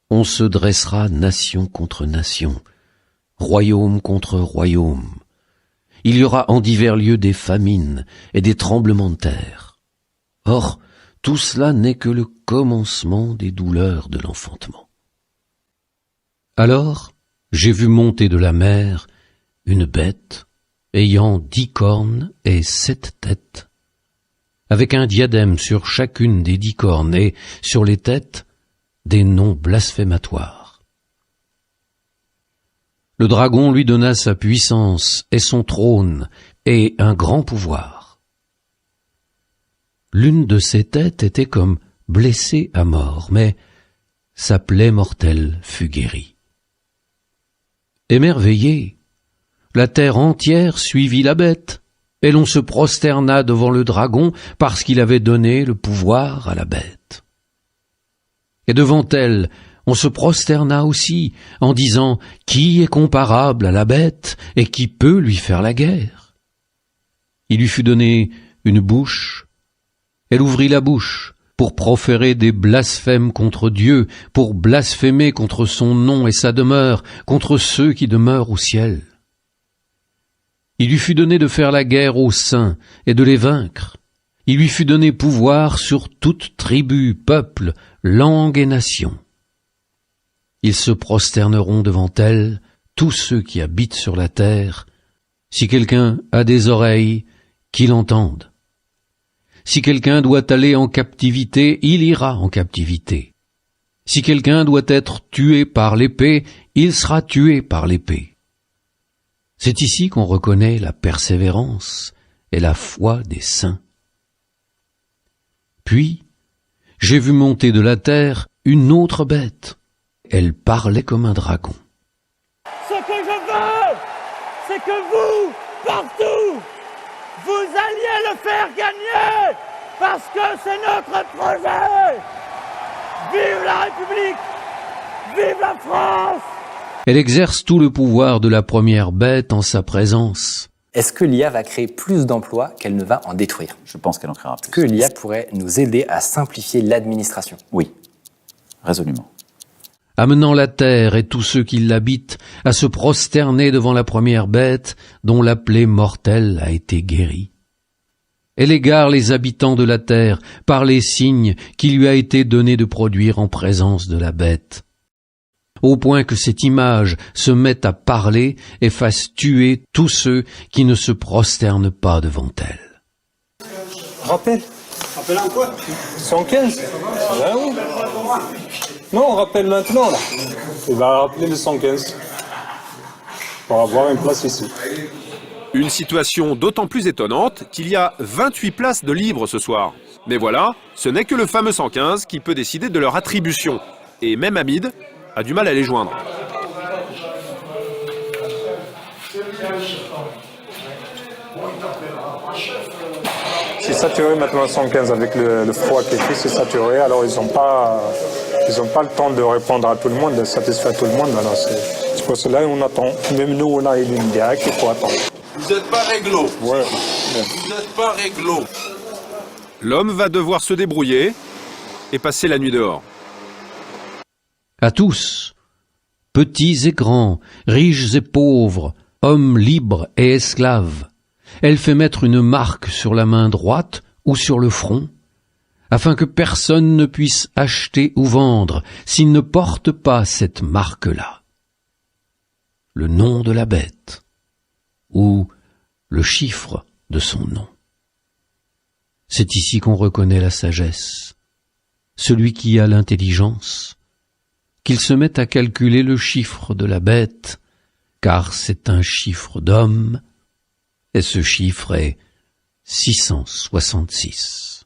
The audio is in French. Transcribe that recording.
on se dressera nation contre nation, royaume contre royaume. Il y aura en divers lieux des famines et des tremblements de terre. Or, tout cela n'est que le commencement des douleurs de l'enfantement. Alors, j'ai vu monter de la mer une bête ayant 10 cornes et 7 têtes, avec un diadème sur chacune des 10 cornes et sur les têtes des noms blasphématoires. Le dragon lui donna sa puissance et son trône et un grand pouvoir. L'une de ses têtes était comme blessée à mort, mais sa plaie mortelle fut guérie. Émerveillée, la terre entière suivit la bête, et l'on se prosterna devant le dragon parce qu'il avait donné le pouvoir à la bête. Et devant elle, on se prosterna aussi en disant « Qui est comparable à la bête et qui peut lui faire la guerre ?» Il lui fut donné une bouche. Elle ouvrit la bouche pour proférer des blasphèmes contre Dieu, pour blasphémer contre son nom et sa demeure, contre ceux qui demeurent au ciel. Il lui fut donné de faire la guerre aux saints et de les vaincre. Il lui fut donné pouvoir sur toute tribu, peuple, langue et nation. Ils se prosterneront devant elle, tous ceux qui habitent sur la terre. Si quelqu'un a des oreilles, qu'il entende. Si quelqu'un doit aller en captivité, il ira en captivité. Si quelqu'un doit être tué par l'épée, il sera tué par l'épée. C'est ici qu'on reconnaît la persévérance et la foi des saints. Puis, j'ai vu monter de la terre une autre bête. Elle parlait comme un dragon. Ce que je veux, c'est que vous, partout, vous alliez le faire gagner, parce que c'est notre projet. Vive la République, vive la France. Elle exerce tout le pouvoir de la première bête en sa présence. Est-ce que l'IA va créer plus d'emplois qu'elle ne va en détruire? Je pense qu'elle en créera plus. Est-ce que l'IA pourrait nous aider à simplifier l'administration? Oui, résolument. Amenant la terre et tous ceux qui l'habitent à se prosterner devant la première bête dont la plaie mortelle a été guérie. Elle égare les habitants de la terre par les signes qui lui a été donné de produire en présence de la bête, au point que cette image se mette à parler et fasse tuer tous ceux qui ne se prosternent pas devant elle. Rappel. Rappel à quoi? 115. Ben oui. Non, on rappelle maintenant, là. Il va rappeler le 115 pour avoir une place ici. Une situation d'autant plus étonnante qu'il y a 28 places de libres ce soir. Mais voilà, ce n'est que le fameux 115 qui peut décider de leur attribution. Et même Hamid a du mal à les joindre. C'est saturé maintenant 115 avec le froid qui est fait, c'est saturé. Alors ils n'ont pas le temps de répondre à tout le monde, de satisfaire tout le monde. Alors c'est pour cela qu'on attend. Même nous, on a une ligne directe, il faut attendre. Vous n'êtes pas réglo. Ouais. Vous n'êtes pas réglo. L'homme va devoir se débrouiller et passer la nuit dehors. À tous, petits et grands, riches et pauvres, hommes libres et esclaves, elle fait mettre une marque sur la main droite ou sur le front, afin que personne ne puisse acheter ou vendre s'il ne porte pas cette marque-là. Le nom de la bête, ou le chiffre de son nom. C'est ici qu'on reconnaît la sagesse, celui qui a l'intelligence, qu'il se mette à calculer le chiffre de la bête, car c'est un chiffre d'homme, et ce chiffre est 666.